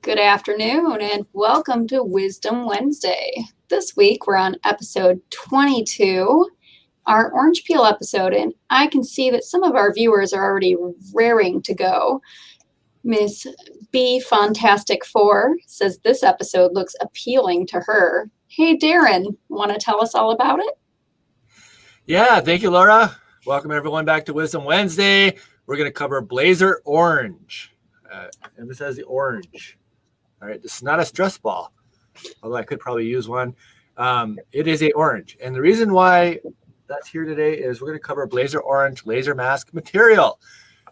Good afternoon and welcome to Wisdom Wednesday. This week we're on episode 22, our orange peel episode, and I can see that some of our viewers are already raring to go. Miss B Fantastic 4 says this episode looks appealing to her. Hey Darren, want to tell us all about it? Yeah, thank you, Laura. Welcome everyone back to Wisdom Wednesday. We're going to cover Blazer Orange. Emphasize the orange. All right, this is not a stress ball, although I could probably use one. It is a orange. And the reason why that's here today is we're going to cover Blazer Orange laser mask material.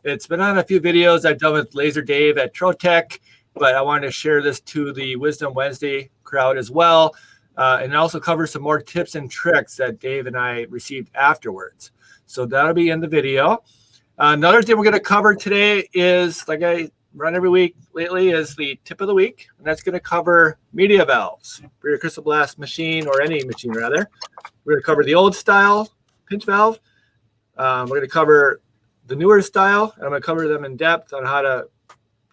It's been on a few videos I've done with Laser Dave at Trotech, but I wanted to share this to the Wisdom Wednesday crowd as well. And also cover some more tips and tricks that Dave and I received afterwards. So that'll be in the video. Another thing we're going to cover today is, like I run every week lately, is the tip of the week. And that's going to cover media valves for your crystal blast machine, or any machine rather. We're going to cover the old style pinch valve. We're going to cover the newer style. And I'm going to cover them in depth on how to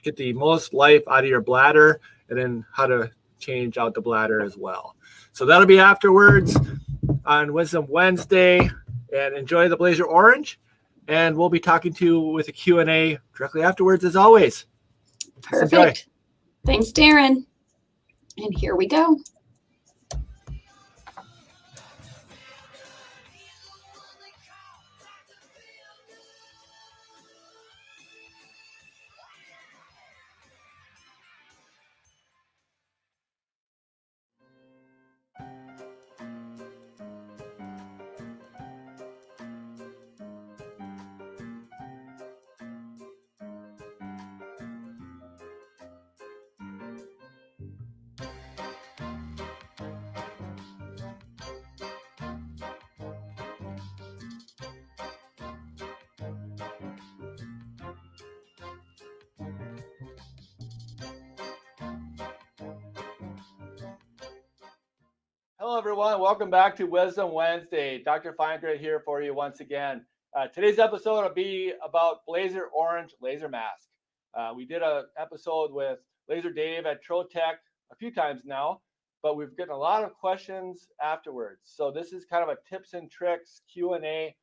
get the most life out of your bladder, and then how to change out the bladder as well. So that'll be afterwards on Wisdom Wednesday. And enjoy the Blazer Orange. And we'll be talking to you with a Q&A directly afterwards, as always. Perfect. Thanks, Darren. And here we go. Hello, everyone. Welcome back to Wisdom Wednesday. Dr. FineGrit here for you once again. Today's episode will be about Blazer Orange laser mask. We did an episode with Laser Dave at Trotech a few times now, but we've gotten a lot of questions afterwards. So this is kind of a tips and tricks Q&A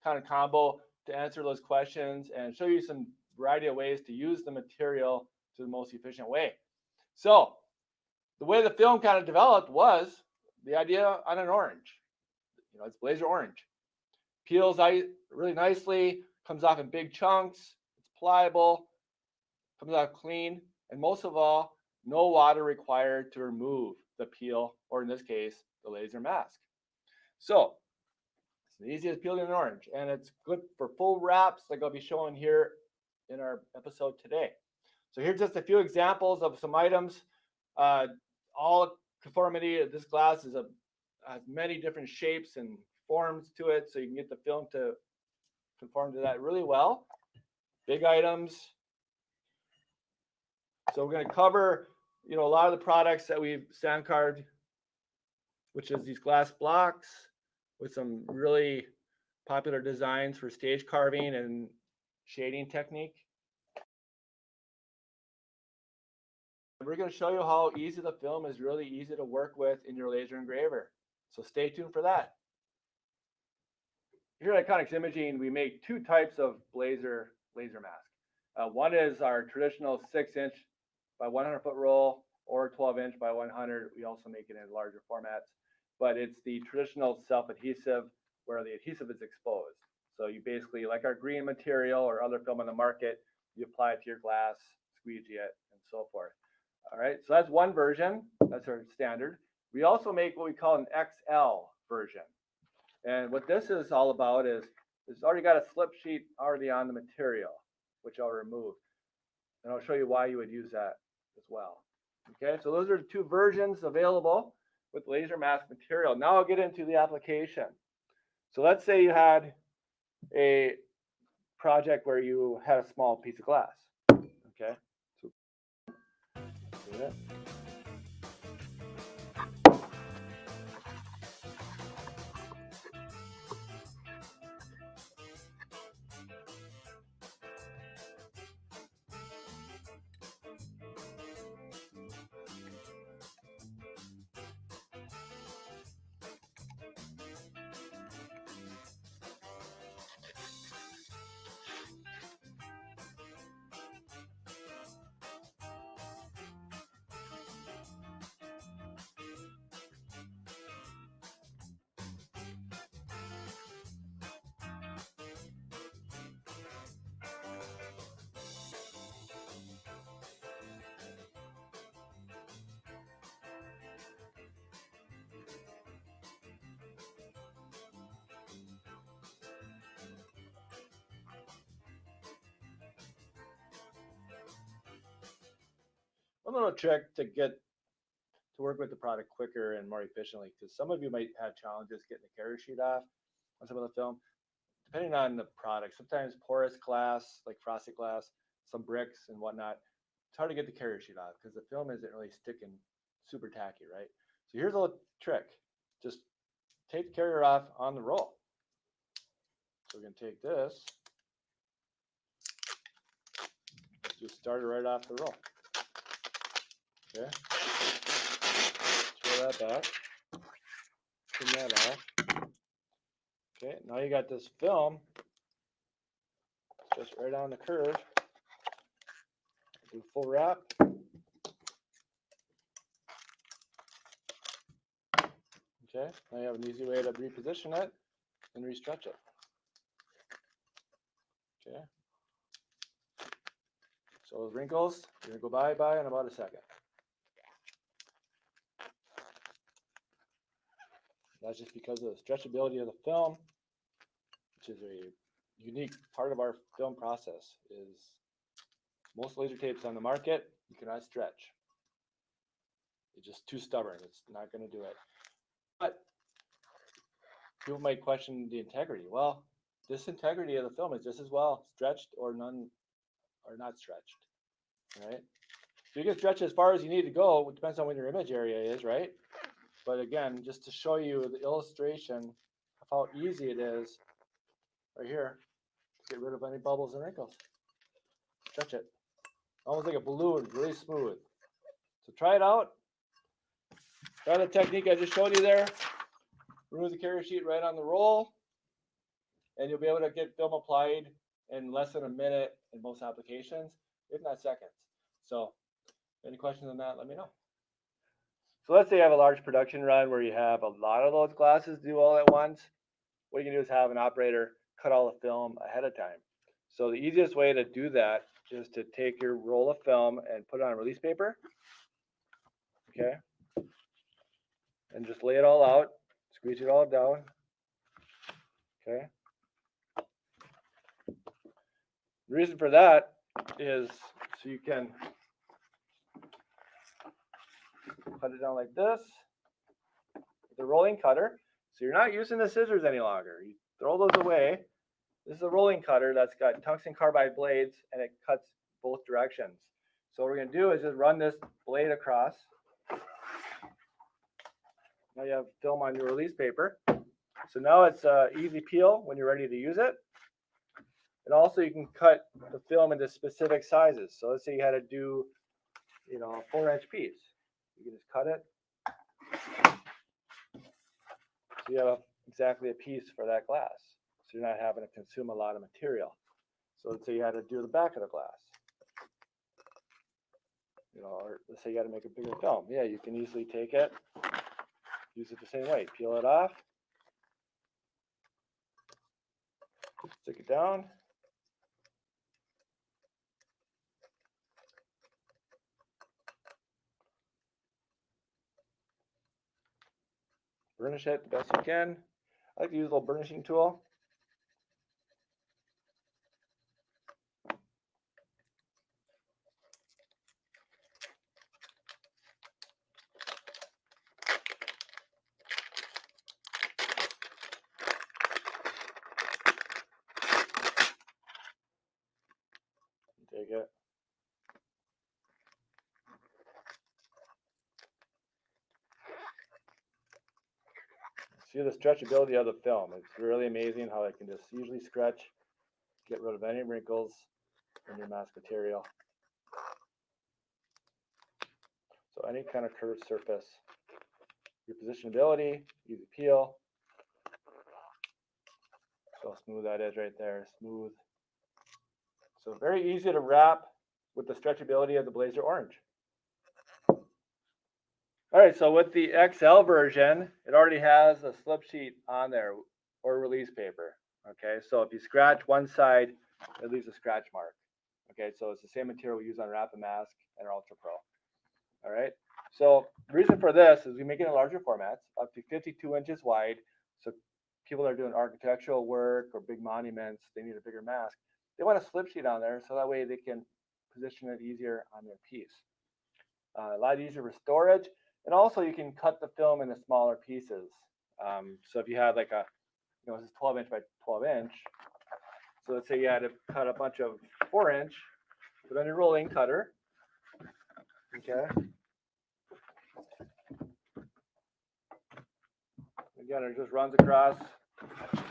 kind of combo to answer those questions and show you some variety of ways to use the material to the most efficient way. So the way the film kind of developed was the idea on an orange. It's Blazer Orange. Peels really nicely, comes off in big chunks, it's pliable, comes out clean, and most of all, no water required to remove the peel, or in this case, the laser mask. So it's the easiest peeling an orange, and it's good for full wraps like I'll be showing here in our episode today. So here's just a few examples of some items. All conformity. This glass has many different shapes and forms to it, so you can get the film to conform to that really well. Big items. So we're going to cover, a lot of the products that we've sand carved, which is these glass blocks with some really popular designs for stage carving and shading technique. We're going to show you how easy the film is really easy to work with in your laser engraver. So stay tuned for that. Here at Iconics Imaging, we make two types of Blazer laser mask. One is our traditional 6-inch by 100-foot roll, or 12-inch by 100. We also make it in larger formats, but it's the traditional self-adhesive where the adhesive is exposed. So you basically, like our green material or other film on the market, you apply it to your glass, squeegee it, and so forth. All right, so that's one version. That's our standard. We also make what we call an XL version. And what this is all about is it's already got a slip sheet already on the material, which I'll remove. And I'll show you why you would use that as well. Okay, so those are the two versions available with laser mask material. Now I'll get into the application. So let's say you had a project where you had a small piece of glass. Okay, so do that. one little trick to work with the product quicker and more efficiently, because some of you might have challenges getting the carrier sheet off on some of the film, depending on the product. Sometimes porous glass, like frosted glass, some bricks and whatnot, it's hard to get the carrier sheet off because the film isn't really sticking super tacky, right? So here's a little trick. Just take the carrier off on the roll. So we're going to take this, just start it right off the roll. Okay. Throw that back. Trim that off. Okay, now you got this film just right on the curve. Do full wrap. Okay, now you have an easy way to reposition it and restretch it. Okay. So those wrinkles, you're gonna go by in about a second. That's just because of the stretchability of the film, which is a unique part of our film process. Is most laser tapes on the market, you cannot stretch. It's just too stubborn. It's not going to do it. But people might question the integrity. Well, this integrity of the film is just as well stretched or none or not stretched. Right? So you can stretch as far as you need to go. It depends on what your image area is, right? But again, just to show you the illustration of how easy it is right here to get rid of any bubbles and wrinkles. Stretch it. Almost like a balloon, really smooth. So try it out. Try the technique I just showed you there. Remove the carrier sheet right on the roll, and you'll be able to get film applied in less than a minute in most applications, if not seconds. So any questions on that, let me know. So let's say you have a large production run where you have a lot of those glasses due all at once. What you can do is have an operator cut all the film ahead of time. So the easiest way to do that is to take your roll of film and put it on release paper. Okay. And just lay it all out, squeeze it all down. Okay. The reason for that is so you can cut it down like this with a rolling cutter. So you're not using the scissors any longer. You throw those away. This is a rolling cutter that's got tungsten carbide blades, and it cuts both directions. So what we're going to do is just run this blade across. Now you have film on your release paper. So now it's easy peel when you're ready to use it. And also you can cut the film into specific sizes. So let's say you had to do, a 4-inch piece. You can just cut it. So you have exactly a piece for that glass. So you're not having to consume a lot of material. So let's say you had to do the back of the glass. Or let's say you got to make a bigger film. Yeah, you can easily take it, use it the same way. Peel it off, stick it down. Burnish it the best you can. I like to use a little burnishing tool. Take it. See the stretchability of the film. It's really amazing how it can just easily stretch, get rid of any wrinkles in your mask material. So any kind of curved surface, repositionability, easy peel. So how smooth that is right there, smooth. So very easy to wrap with the stretchability of the Blazer Orange. All right, so with the XL version, it already has a slip sheet on there or release paper. Okay, so if you scratch one side, it leaves a scratch mark. Okay, so it's the same material we use on Rapid Mask and our Ultra Pro. All right, so the reason for this is we make it in larger formats, up to 52 inches wide. So people that are doing architectural work or big monuments, they need a bigger mask. They want a slip sheet on there so that way they can position it easier on their piece. A lot easier for storage. And also you can cut the film into smaller pieces. So if you had like a, this is 12 inch by 12 inch. So let's say you had to cut a bunch of 4 inch, put on your rolling cutter. Okay. Again, it just runs across. So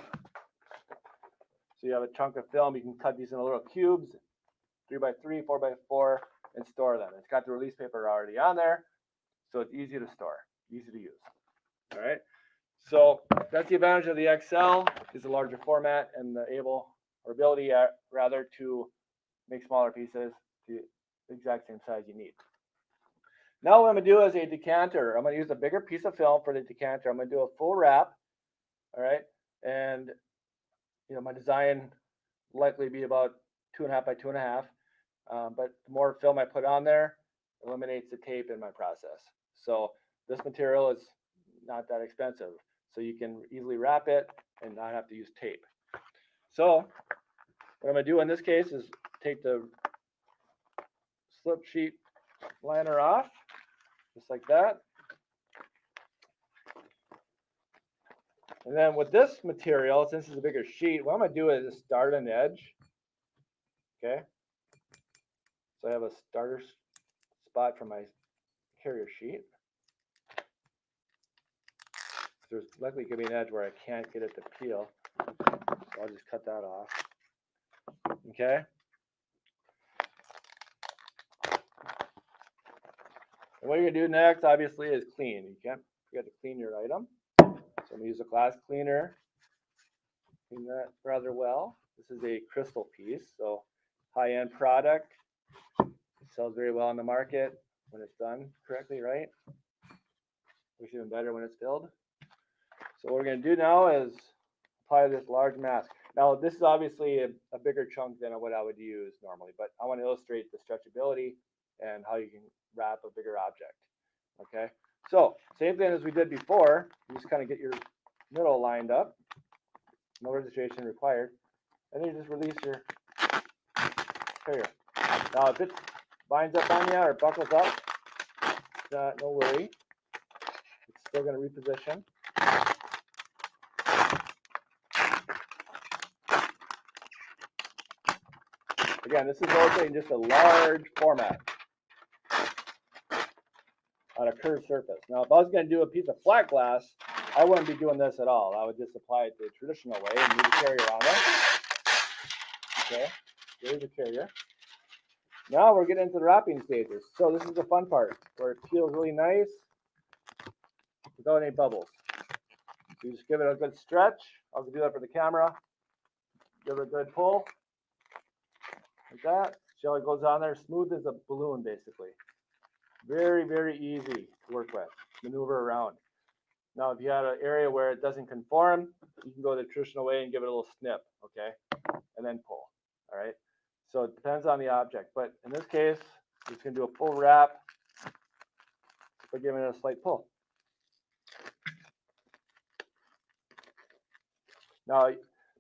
you have a chunk of film. You can cut these into little cubes, 3x3, 4x4, and store them. It's got the release paper already on there, so it's easy to store, easy to use. All right. So that's the advantage of the XL, is a larger format and the ability rather to make smaller pieces to the exact same size you need. Now what I'm going to do is a decanter. I'm going to use a bigger piece of film for the decanter. I'm going to do a full wrap. All right. And my design will likely be about 2.5 by 2.5. But the more film I put on there, eliminates the tape in my process. So this material is not that expensive. So you can easily wrap it and not have to use tape. So what I'm going to do in this case is take the slip sheet liner off, just like that. And then with this material, since it's a bigger sheet, what I'm going to do is start an edge. Okay. So I have a starter spot for my carrier sheet. There's likely going to be an edge where I can't get it to peel. So I'll just cut that off. Okay. And what you're going to do next, obviously, is clean. You can't forget to clean your item. So I'm going to use a glass cleaner. Clean that rather well. This is a crystal piece, so high-end product. It sells very well on the market when it's done correctly, right? Looks even better when it's filled. So what we're going to do now is apply this large mask. Now this is obviously a bigger chunk than what I would use normally, but I want to illustrate the stretchability and how you can wrap a bigger object. Okay, so same thing as we did before. You just kind of get your middle lined up. No registration required. And then you just release your carrier. Now if it binds up on you or buckles up, no worry. It's still going to reposition. Again, this is illustrating just a large format on a curved surface. Now, if I was going to do a piece of flat glass, I wouldn't be doing this at all. I would just apply it the traditional way and move the carrier on it. Okay, there's the carrier. Now we're getting into the wrapping stages. So this is the fun part, where it peels really nice without any bubbles. So you just give it a good stretch. I'll do that for the camera. Give it a good pull. Like that. See how it goes on there? Smooth as a balloon, basically. Very, very easy to work with, maneuver around. Now, if you had an area where it doesn't conform, you can go the traditional way and give it a little snip, okay? And then pull, all right? So it depends on the object. But in this case, I'm just going to do a full wrap by giving it a slight pull. Now,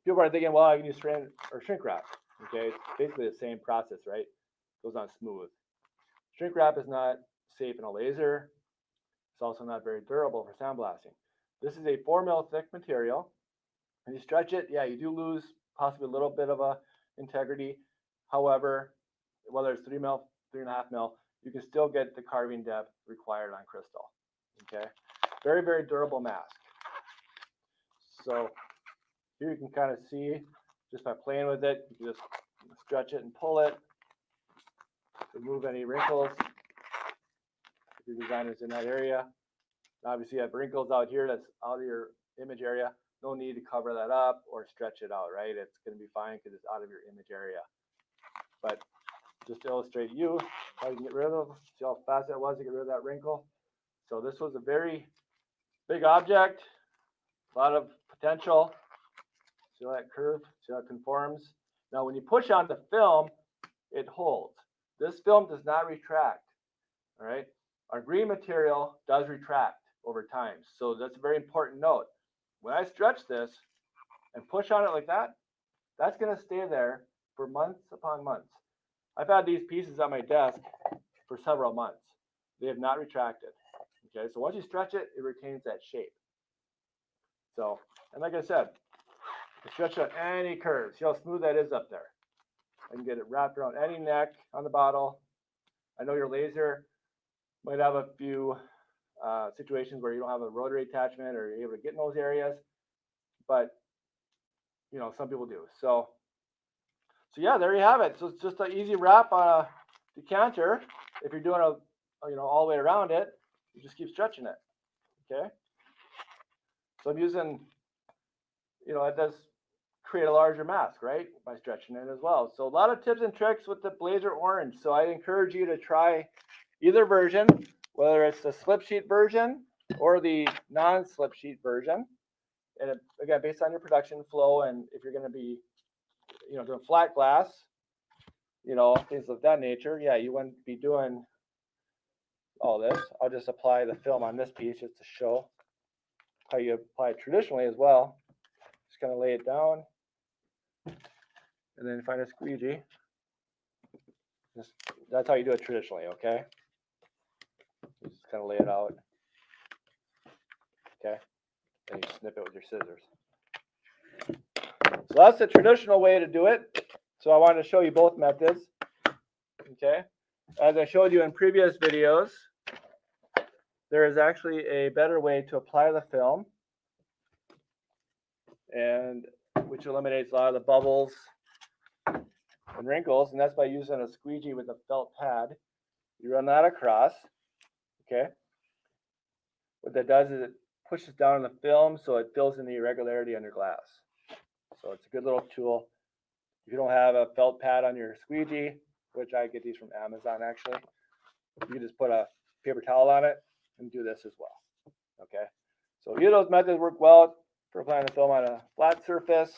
people are thinking, well, I can use shrink wrap. Okay, it's basically the same process, right? It goes on smooth. Shrink wrap is not safe in a laser. It's also not very durable for sandblasting. This is a 4 mil thick material. When you stretch it, yeah, you do lose possibly a little bit of a integrity. However, whether it's 3 mil, 3.5 mil, you can still get the carving depth required on crystal. Okay, very, very durable mask. So here you can kind of see, just by playing with it, you can just stretch it and pull it, remove any wrinkles if your design is in that area. Obviously, you have wrinkles out here that's out of your image area. No need to cover that up or stretch it out, right? It's going to be fine because it's out of your image area. But just to illustrate you how you can get rid of, see how fast it was to get rid of that wrinkle. So this was a very big object, a lot of potential. See how that curve, see how it conforms. Now, when you push on the film, it holds. This film does not retract, all right? Our green material does retract over time. So that's a very important note. When I stretch this and push on it like that, that's going to stay there for months upon months. I've had these pieces on my desk for several months. they have not retracted. Okay, so once you stretch it, it retains that shape. So, and like I said, stretch out any curves. See how smooth that is up there. And get it wrapped around any neck on the bottle. I know your laser might have a few situations where you don't have a rotary attachment or you're able to get in those areas, but you know, some people do. So yeah, there you have it. So it's just an easy wrap on a decanter. If you're doing a you know, all the way around it, you just keep stretching it. Okay. So I'm using, you know, it does create a larger mask, right, by stretching it as well. So a lot of tips and tricks with the Blazer Orange. So I encourage you to try either version, whether it's the slip sheet version or the non-slip sheet version. And it, again, based on your production flow, and if you're going to be, you know, doing flat glass, you know, things of that nature, yeah, you wouldn't be doing all this. I'll just apply the film on this piece just to show how you apply it traditionally as well. Just kind of lay it down, and then find a squeegee. That's how you do it traditionally, okay? You just kind of lay it out, okay? And you snip it with your scissors. So that's the traditional way to do it. So I wanted to show you both methods, okay? As I showed you in previous videos, there is actually a better way to apply the film, and which eliminates a lot of the bubbles and wrinkles, and that's by using a squeegee with a felt pad. You run that across, okay? What that does is it pushes down on the film so it fills in the irregularity on your glass. So it's a good little tool. If you don't have a felt pad on your squeegee, which I get these from Amazon actually, you can just put a paper towel on it and do this as well, okay? So either of those methods work well for applying the film on a flat surface.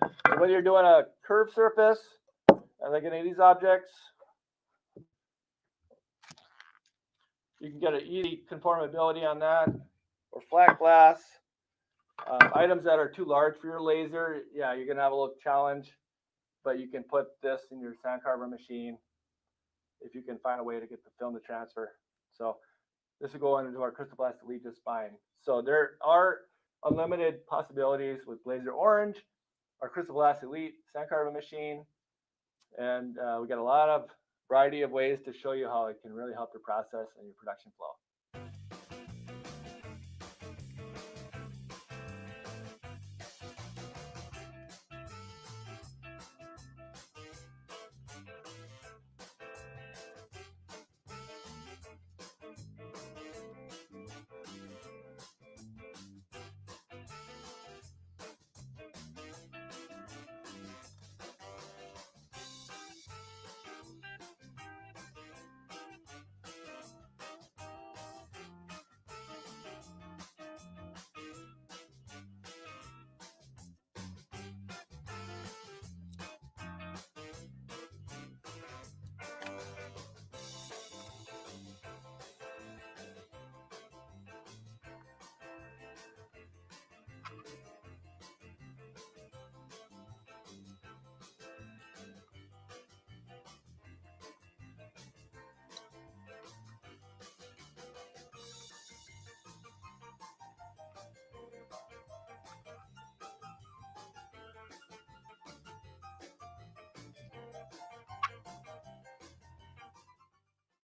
So whether you're doing a curved surface, like any of these objects, you can get an easy conformability on that, or flat glass. Items that are too large for your laser, yeah, you're gonna have a little challenge, but you can put this in your sandcarver machine if you can find a way to get the film to transfer. So this will go into our Crystal Blast Elite just fine. So there are unlimited possibilities with Blazer Orange, our Crystal Blast Elite sandcarver machine, and we got a lot of variety of ways to show you how it can really help your process and your production flow.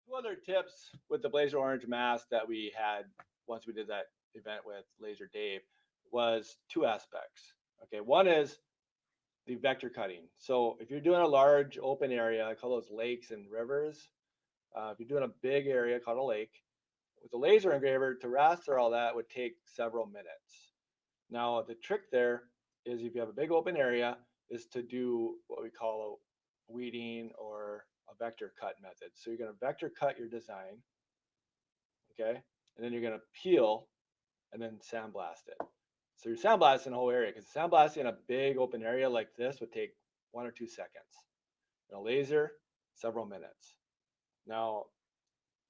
Two other tips with the Blazer Orange mask that we had once we did that event with Laser Dave was two aspects. Okay, one is the vector cutting. So if you're doing a large open area, I call those lakes and rivers. If you're doing a big area called a lake, with the laser engraver to raster all that would take several minutes. Now the trick there is if you have a big open area is to do what we call a weeding or a vector cut method. So you're going to vector cut your design, okay, and then you're going to peel and then sandblast it. So you're sandblasting the whole area, because sandblasting a big open area like this would take 1 or 2 seconds. In a laser, several minutes. Now,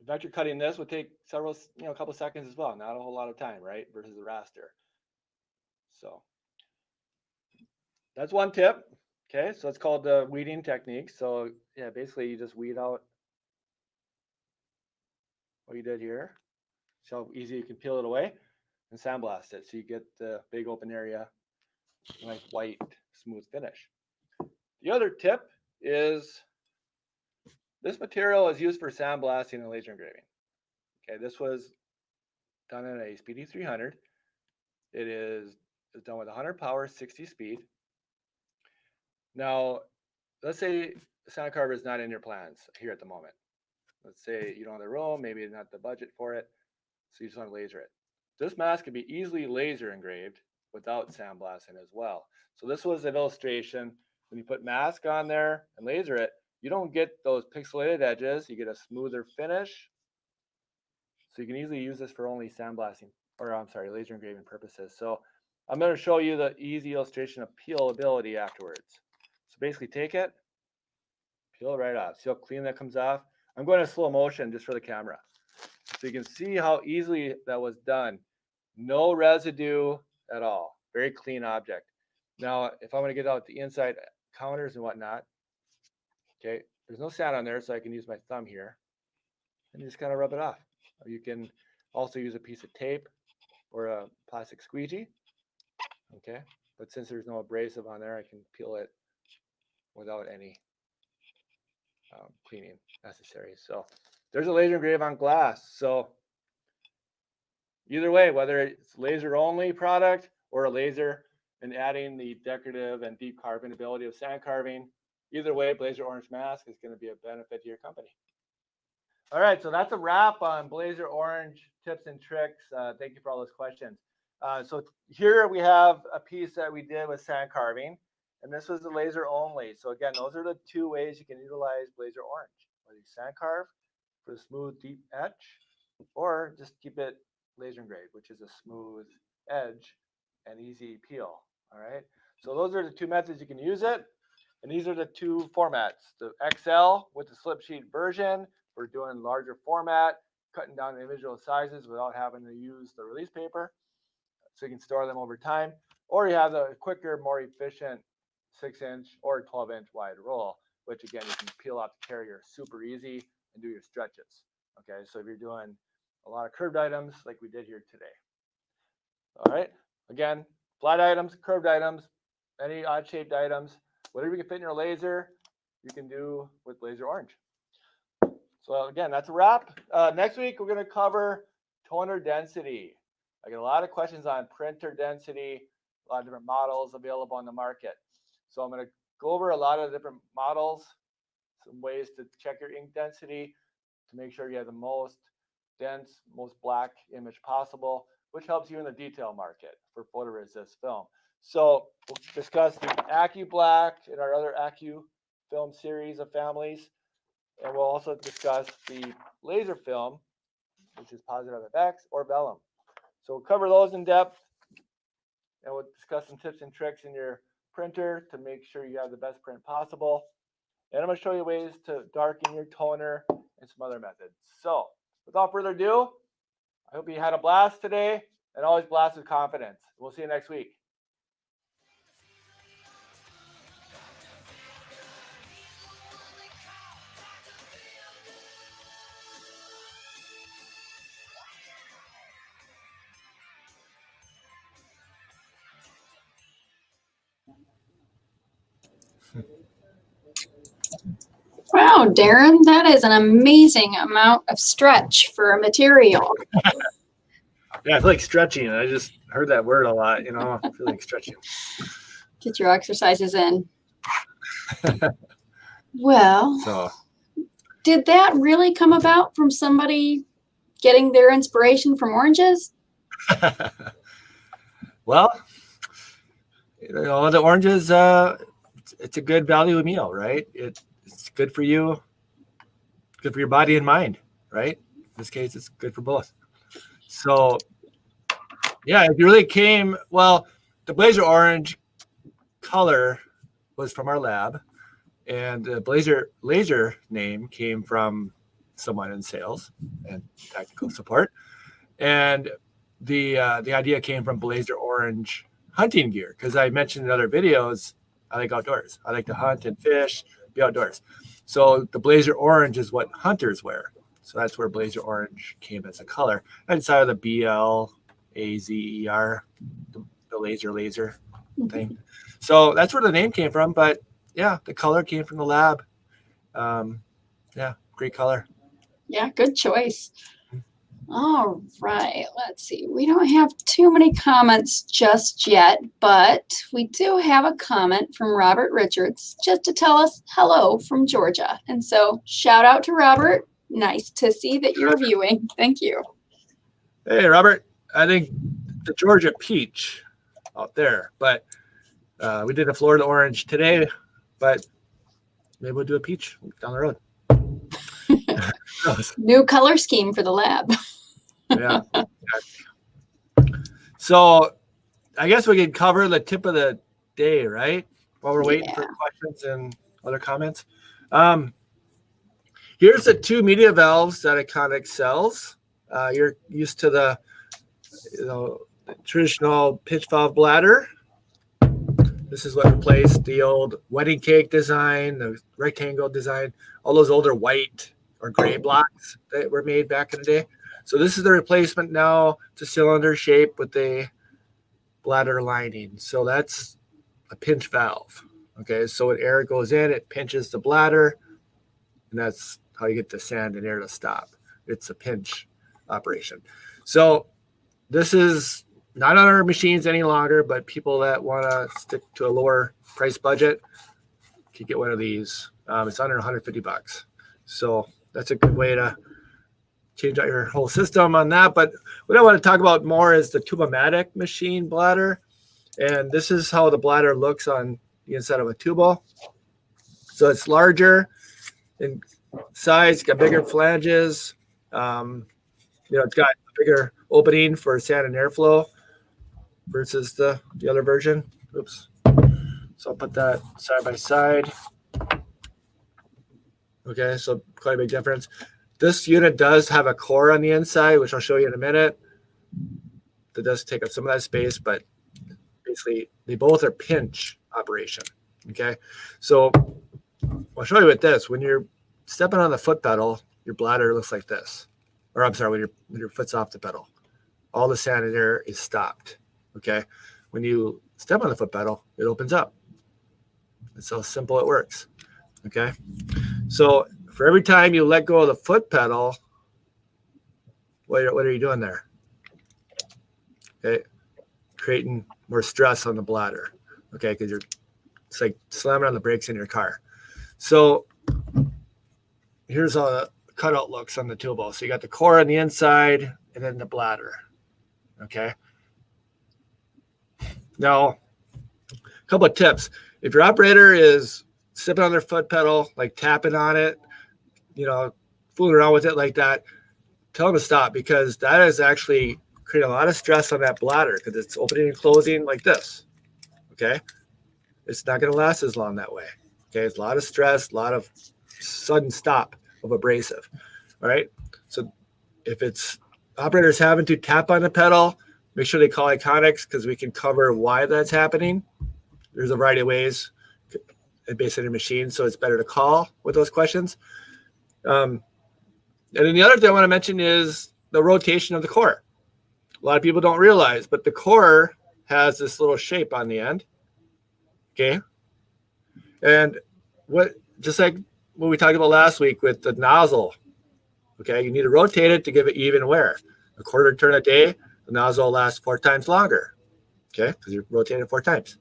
vector cutting this would take several, a couple seconds as well, not a whole lot of time, right? Versus the raster. So that's one tip. Okay, so it's called the weeding technique. So yeah, basically you just weed out what you did here. See how easy you can peel it away and sandblast it. So you get the big open area, nice white, smooth finish. The other tip is this material is used for sandblasting and laser engraving. Okay, this was done in a Speedy 300. It is done with 100 power, 60 speed. Now, let's say sand carver is not in your plans here at the moment. Let's say you don't have the room, maybe not the budget for it, so you just want to laser it. This mask can be easily laser engraved without sandblasting as well. So this was an illustration. When you put mask on there and laser it, you don't get those pixelated edges. You get a smoother finish. So you can easily use this for only sandblasting, or I'm sorry, laser engraving purposes. So I'm going to show you the easy illustration of peelability afterwards. So basically take it, peel it right off. See how clean that comes off? I'm going to slow motion just for the camera. So you can see how easily that was done. No residue at all. Very clean object. Now, if I'm going to get out the inside counters and whatnot, okay, there's no sand on there, so I can use my thumb here and just kind of rub it off. You can also use a piece of tape or a plastic squeegee. Okay, but since there's no abrasive on there, I can peel it without any cleaning necessary. So there's a laser engrave on glass. So either way, whether it's laser only product or a laser and adding the decorative and deep carving ability of sand carving, either way, Blazer Orange Mask is going to be a benefit to your company. All right, so that's a wrap on Blazer Orange tips and tricks. Thank you for all those questions. So here we have a piece that we did with sand carving, and this was the laser only. So again, those are the two ways you can utilize Blazer Orange. Whether you sand carve for the smooth, deep etch, or just keep it laser engraved, which is a smooth edge and easy peel. All right, so those are the two methods you can use it. And these are the two formats, the XL with the slip sheet version. We're doing larger format, cutting down individual sizes without having to use the release paper. So you can store them over time. Or you have the quicker, more efficient 6-inch or 12-inch wide roll, which again, you can peel off the carrier super easy and do your stretches. Okay, so if you're doing a lot of curved items like we did here today. All right, again, flat items, curved items, any odd shaped items, whatever you can fit in your laser, you can do with Blazer Orange. So again, that's a wrap. Next week, we're going to cover toner density. I get a lot of questions on printer density, a lot of different models available on the market. So I'm going to go over a lot of different models, some ways to check your ink density to make sure you have the most dense, most black image possible, which helps you in the detail market for photoresist film. So we'll discuss the AccuBlack and our other Accu film series of families. And we'll also discuss the laser film, which is Positive FX or Vellum. So we'll cover those in depth, and we'll discuss some tips and tricks in your printer to make sure you have the best print possible. And I'm going to show you ways to darken your toner and some other methods. So without further ado, I hope you had a blast today, and always blast with confidence. We'll see you next week. Wow, Darren, that is an amazing amount of stretch for a material. Yeah, I feel like stretching. I just heard that word a lot, you know, I feel like stretching. Get your exercises in. Well, So did that really come about from somebody getting their inspiration from oranges? well, you know, the oranges, it's a good value meal, right? It's good for you, good for your body and mind, right? In this case, it's good for both. So yeah, it really came, well, the Blazer Orange color was from our lab, and the Blazer laser name came from someone in sales and technical support. And the idea came from Blazer Orange hunting gear, because I mentioned in other videos, I like outdoors. I like to hunt and fish, be outdoors. So the Blazer Orange is what hunters wear. So that's where Blazer Orange came as a color. Inside of the BLAZER, the laser thing. So that's where the name came from. But yeah, the color came from the lab. Yeah, great color. Yeah, good choice. All right, let's see. We don't have too many comments just yet, but we do have a comment from Robert Richards just to tell us hello from Georgia. And so shout out to Robert. Nice to see that you're viewing. Thank you. Hey, Robert. I think the Georgia peach out there, but we did a Florida orange today, but maybe we'll do a peach down the road. New color scheme for the lab. Yeah. So I guess we could cover the tip of the day, right? While we're waiting for questions and other comments. Here's the two media valves that Iconic sells. You're used to the traditional pitch valve bladder. This is what replaced the old wedding cake design, the rectangle design, all those older white or gray blocks that were made back in the day. So this is the replacement now. It's a cylinder shape with a bladder lining. So that's a pinch valve. Okay, so when air goes in, it pinches the bladder, and that's how you get the sand and air to stop. It's a pinch operation. So this is not on our machines any longer, but people that want to stick to a lower price budget can get one of these. It's under 150 bucks. So that's a good way to change out your whole system on that. But what I want to talk about more is the Tubomatic machine bladder. And this is how the bladder looks on the inside of a tubo. So it's larger in size, got bigger flanges. It's got a bigger opening for sand and airflow versus the other version. Oops. So I'll put that side by side. Okay, so quite a big difference. This unit does have a core on the inside, which I'll show you in a minute. That does take up some of that space, but basically they both are pinch operation. Okay, so I'll show you with this. When you're stepping on the foot pedal, your bladder looks like this. Or I'm sorry, when your foot's off the pedal, all the sand and air is stopped. Okay, when you step on the foot pedal, it opens up. That's how simple it works. Okay, so for every time you let go of the foot pedal, what are you doing there? Okay, creating more stress on the bladder. Okay, because it's like slamming on the brakes in your car. So here's how the cutout looks on the tubo. So you got the core on the inside and then the bladder. Okay. Now, a couple of tips. If your operator is sipping on their foot pedal, like tapping on it, fooling around with it like that, tell them to stop, because that is actually creating a lot of stress on that bladder because it's opening and closing like this. Okay. It's not going to last as long that way. Okay. It's a lot of stress, a lot of sudden stop of abrasive. All right. So if it's operators having to tap on the pedal, make sure they call Iconics, because we can cover why that's happening. There's a variety of ways based on your machine, so it's better to call with those questions. And then the other thing I want to mention is the rotation of the core. A lot of people don't realize, but the core has this little shape on the end. Okay. And just like what we talked about last week with the nozzle, okay, you need to rotate it to give it even wear. A quarter turn a day, the nozzle will last 4 times longer, okay, because you're rotating it 4 times.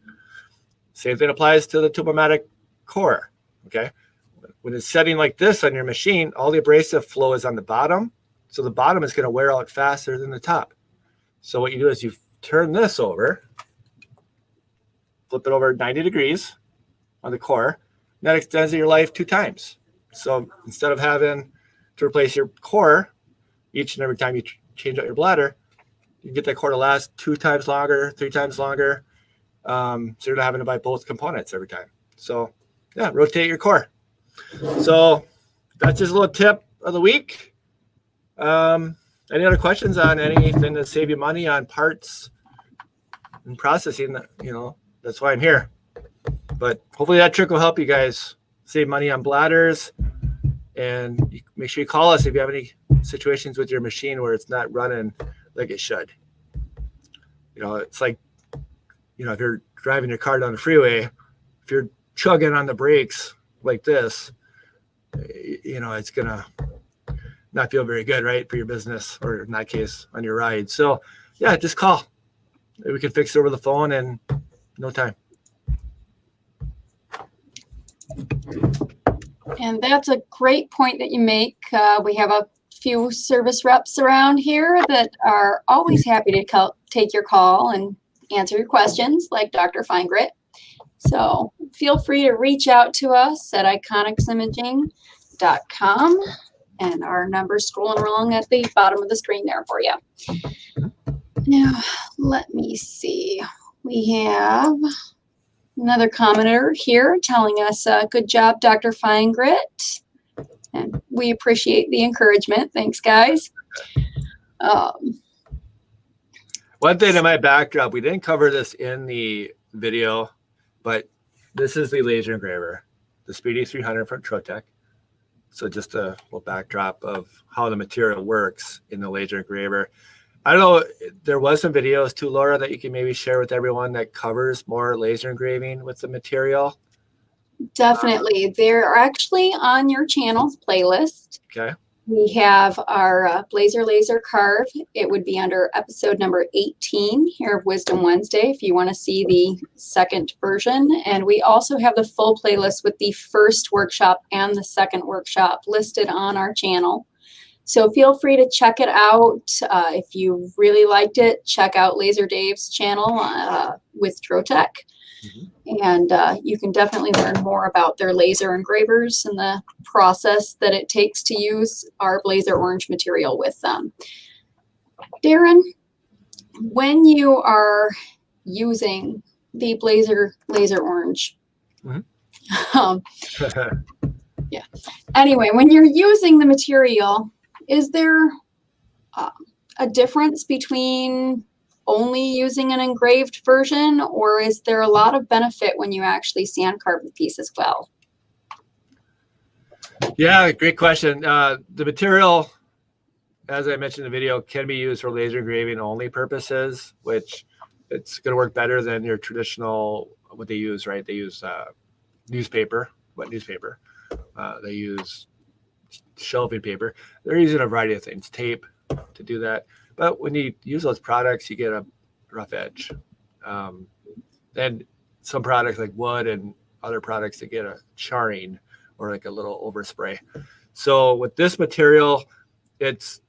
Same thing applies to the Tubomatic core, okay. When it's setting like this on your machine, all the abrasive flow is on the bottom, so the bottom is going to wear out faster than the top. So what you do is you turn this over, flip it over 90 degrees on the core, and that extends your life 2 times. So instead of having to replace your core each and every time you change out your bladder, you get that core to last 2 times longer, 3 times longer. So you're not having to buy both components every time. So yeah, rotate your core. So that's just a little tip of the week. Any other questions on anything to save you money on parts and processing? That's why I'm here. But hopefully that trick will help you guys save money on bladders And make sure you call us if you have any situations with your machine where it's not running like it should. It's like, if you're driving your car down the freeway, if you're chugging on the brakes like this, it's going to not feel very good, right, for your business, or in that case, on your ride. So, yeah, just call. We can fix it over the phone in no time. And that's a great point that you make. We have a few service reps around here that are always happy to take your call and answer your questions, like Dr. FineGrit. So feel free to reach out to us at iconicsimaging.com, and our number's scrolling along at the bottom of the screen there for you. Now, let me see. We have another commenter here telling us, good job, Dr. FineGrit. And we appreciate the encouragement. Thanks, guys. One thing in my backdrop, we didn't cover this in the video, but this is the laser engraver, the Speedy 300 from Trotec. So just a little backdrop of how the material works in the laser engraver. I don't know, there was some videos too, Laura, that you can maybe share with everyone that covers more laser engraving with the material. Definitely. They're actually on your channel's playlist. Okay. We have our Blazer Laser Carve. It would be under episode number 18 here of Wisdom Wednesday if you want to see the second version. And we also have the full playlist with the first workshop and the second workshop listed on our channel. So feel free to check it out. If you really liked it, check out Laser Dave's channel with Trotec. And you can definitely learn more about their laser engravers and the process that it takes to use our Blazer Orange material with them. Darren, when you are using the Blazer Laser Orange, yeah. Anyway, when you're using the material, is there a difference between only using an engraved version, or is there a lot of benefit when you actually sand carve the piece as well? Yeah, great question. The material, as I mentioned in the video, can be used for laser engraving only purposes, which it's going to work better than your traditional, what they use, right? They use newspaper, wet newspaper. They use shelving paper. They're using a variety of things, tape to do that. But when you use those products, you get a rough edge. Then some products like wood and other products that get a charring or like a little overspray. So with this material, it's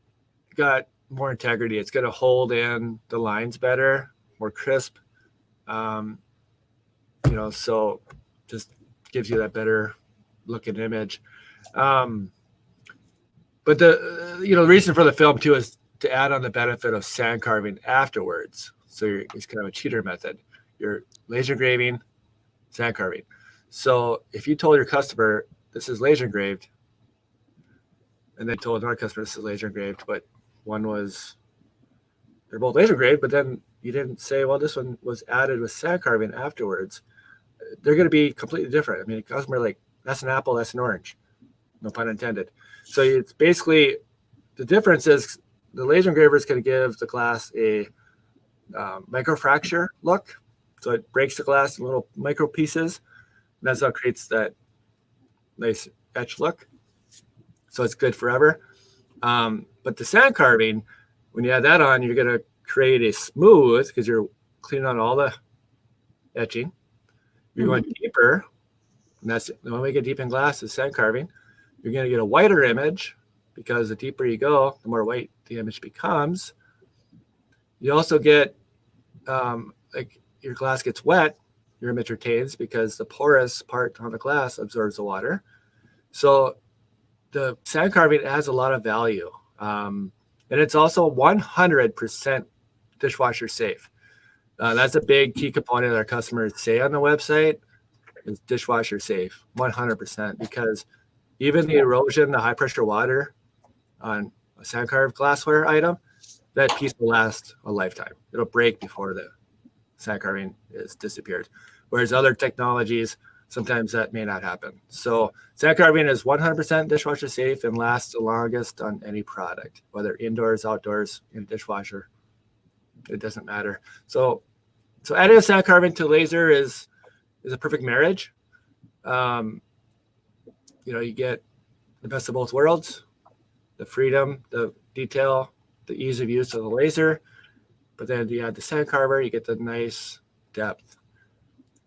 got more integrity. It's going to hold in the lines better, more crisp. So just gives you that better looking image. But the reason for the film too is to add on the benefit of sand carving afterwards. So it's kind of a cheater method. You're laser engraving, sand carving. So if you told your customer this is laser engraved, and then told another customer this is laser engraved, but they're both laser engraved, but then you didn't say, well, this one was added with sand carving afterwards, they're going to be completely different. I mean, a customer like, that's an apple, that's an orange. No pun intended. So it's basically, the difference is the laser engraver is going to give the glass a microfracture look. So it breaks the glass in little micro pieces. And that's how it creates that nice etch look. So it's good forever. But the sand carving, when you add that on, you're going to create a smooth, because you're cleaning out all the etching. You're going deeper. And that's the only way you get deep in glass is sand carving. You're going to get a whiter image, because the deeper you go, the more white the image becomes. You also get, like your glass gets wet, your image retains because the porous part on the glass absorbs the water. So the sand carving adds a lot of value. And it's also 100% dishwasher safe. That's a big key component that our customers say on the website is dishwasher safe, 100%, because even the erosion, the high pressure water on a sand carved glassware item, that piece will last a lifetime. It'll break before the sand carving is disappeared. Whereas other technologies sometimes that may not happen. So sand carving is 100% dishwasher safe and lasts the longest on any product, whether indoors, outdoors, in dishwasher. It doesn't matter. So adding sand carving to laser is a perfect marriage. You get the best of both worlds, the freedom, the detail, the ease of use of the laser, but then you add the sand carver, you get the nice depth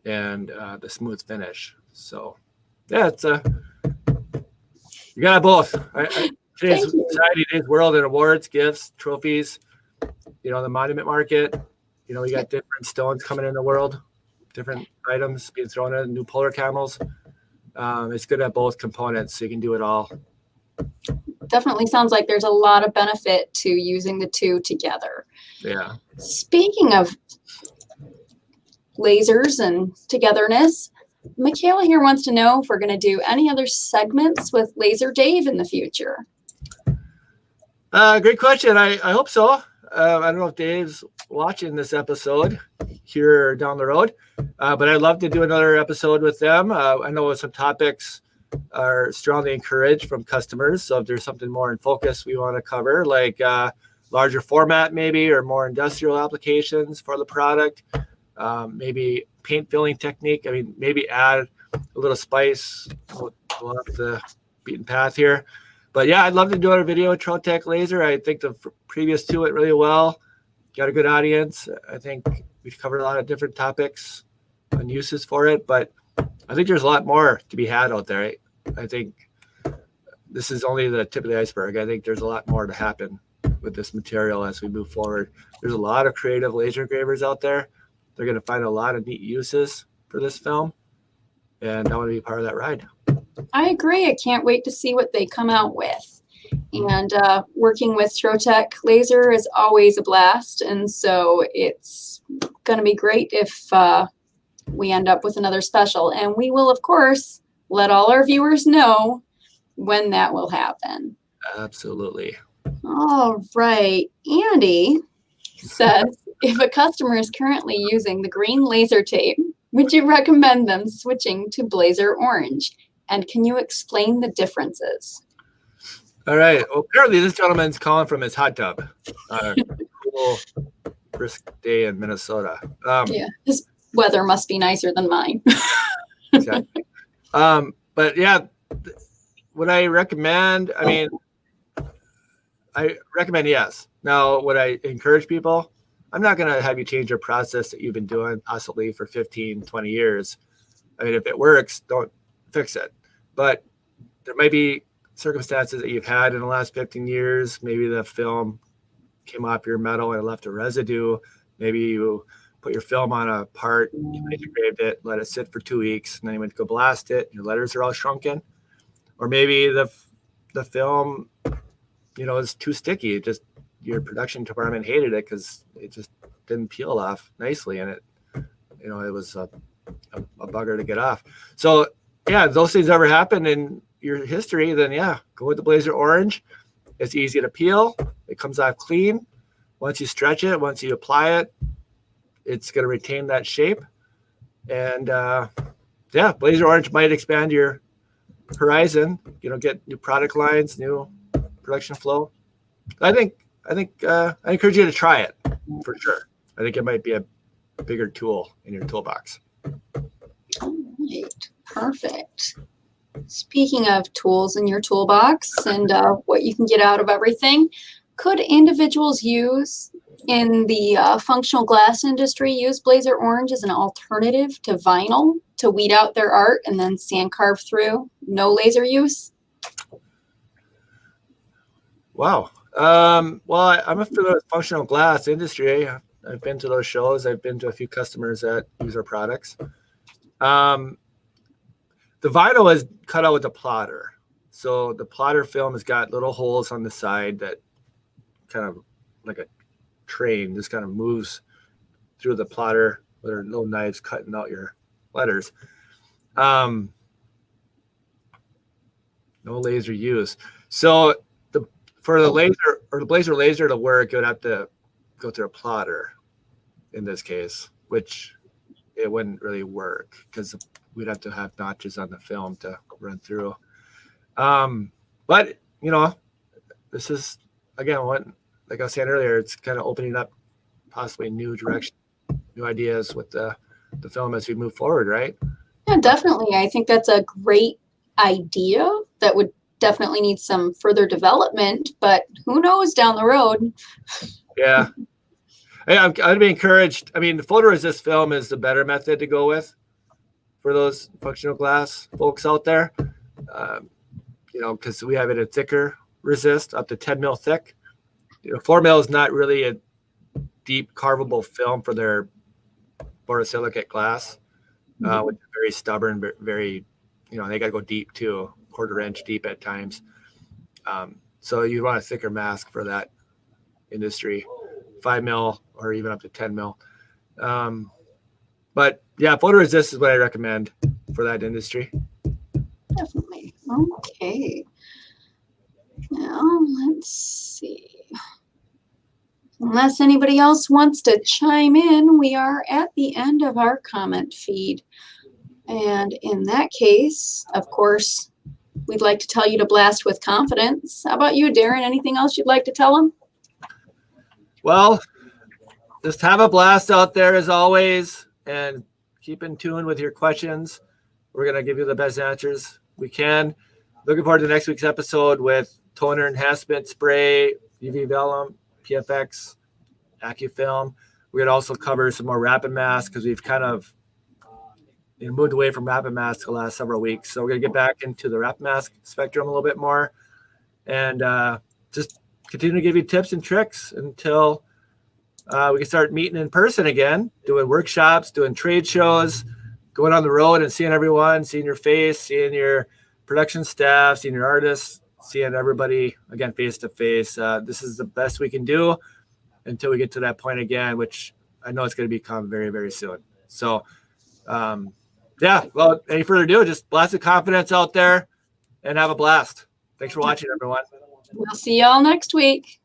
and the smooth finish. So yeah, you got both. Today's society, today's world, and awards, gifts, trophies, the monument market, we got different stones coming in the world, different items being thrown in, new polar camels. It's good at both components, so you can do it all. Definitely sounds like there's a lot of benefit to using the two together. Yeah. Speaking of lasers and togetherness, Michaela here wants to know if we're going to do any other segments with Laser Dave in the future. Great question. I hope so. I don't know if Dave's watching this episode here down the road, but I'd love to do another episode with them. I know some topics are strongly encouraged from customers. So if there's something more in focus we want to cover, like larger format maybe, or more industrial applications for the product, maybe paint filling technique. I mean, maybe add a little spice. We'll have the beaten path here. But yeah, I'd love to do a video with Trotec Laser. I think the previous two went really well. Got a good audience. I think we've covered a lot of different topics and uses for it, but I think there's a lot more to be had out there. I think this is only the tip of the iceberg. I think there's a lot more to happen with this material as we move forward. There's a lot of creative laser engravers out there. They're going to find a lot of neat uses for this film, and I want to be part of that ride. I agree. I can't wait to see what they come out with. And working with Trotec Laser is always a blast, and so it's going to be great if we end up with another special. And we will, of course, let all our viewers know when that will happen. Absolutely. All right. Andy says, if a customer is currently using the green laser tape, would you recommend them switching to Blazer Orange? And can you explain the differences? All right. Well, apparently this gentleman's calling from his hot tub on a cool, brisk day in Minnesota. Yeah, his weather must be nicer than mine. Exactly. But yeah, would I recommend? I mean, I recommend yes. Now, would I encourage people? I'm not going to have you change your process that you've been doing possibly for 15, 20 years. I mean, if it works, don't fix it. But there might be circumstances that you've had in the last 15 years. Maybe the film came off your metal and it left a residue. Maybe you put your film on a part, you engraved it, let it sit for 2 weeks, and then you went to go blast it. Your letters are all shrunken. Or maybe the film, is too sticky. It just, your production department hated it because it just didn't peel off nicely, and it was a bugger to get off. So yeah, if those things ever happen in your history, then yeah, go with the Blazer Orange. It's easy to peel. It comes off clean. Once you stretch it, once you apply it, it's going to retain that shape. And yeah, Blazer Orange might expand your horizon, get new product lines, new production flow. I encourage you to try it for sure. I think it might be a bigger tool in your toolbox. All right, perfect. Speaking of tools in your toolbox and what you can get out of everything, could individuals in the functional glass industry use Blazer Orange as an alternative to vinyl to weed out their art and then sand carve through? No laser use? Wow. Well, I'm familiar with functional glass industry. I've been to those shows. I've been to a few customers that use our products. The vinyl is cut out with a plotter. So the plotter film has got little holes on the side that kind of like a train just kind of moves through the plotter with their little knives cutting out your letters. No laser use. So for the laser or the Blazer laser to work, it would have to go through a plotter in this case, which it wouldn't really work because we'd have to have notches on the film to run through. But this is again like I was saying earlier, it's kind of opening up possibly new direction, new ideas with the film as we move forward, right? Yeah, definitely. I think that's a great idea that would definitely need some further development, but who knows down the road. Yeah. Hey, I'd be encouraged. I mean, the photoresist film is the better method to go with for those functional glass folks out there. Because we have it a thicker resist, up to 10 mil thick. 4 mil is not really a deep carvable film for their borosilicate glass, which is very stubborn, but very, they got to go deep too, 1/4 inch deep at times. So you want a thicker mask for that industry, 5 mil or even up to 10 mil. But yeah, photoresist is what I recommend for that industry. Definitely. Okay. Now, let's see. Unless anybody else wants to chime in, we are at the end of our comment feed. And in that case, of course, we'd like to tell you to blast with confidence. How about you, Darren? Anything else you'd like to tell them? Well, just have a blast out there as always, and keep in tune with your questions. We're going to give you the best answers we can. Looking forward to next week's episode with toner enhancement spray, UV vellum, PFX, AccuFilm. We're going to also cover some more rapid masks because we've kind of moved away from rapid masks the last several weeks. So we're going to get back into the rapid mask spectrum a little bit more and just continue to give you tips and tricks until we can start meeting in person again, doing workshops, doing trade shows, going on the road and seeing everyone, seeing your face, seeing your production staff, seeing your artists, seeing everybody again face to face. This is the best we can do until we get to that point again, which I know it's going to become very, very soon. So, well, any further ado, just blast the confidence out there and have a blast. Thanks for watching, everyone. We'll see y'all next week.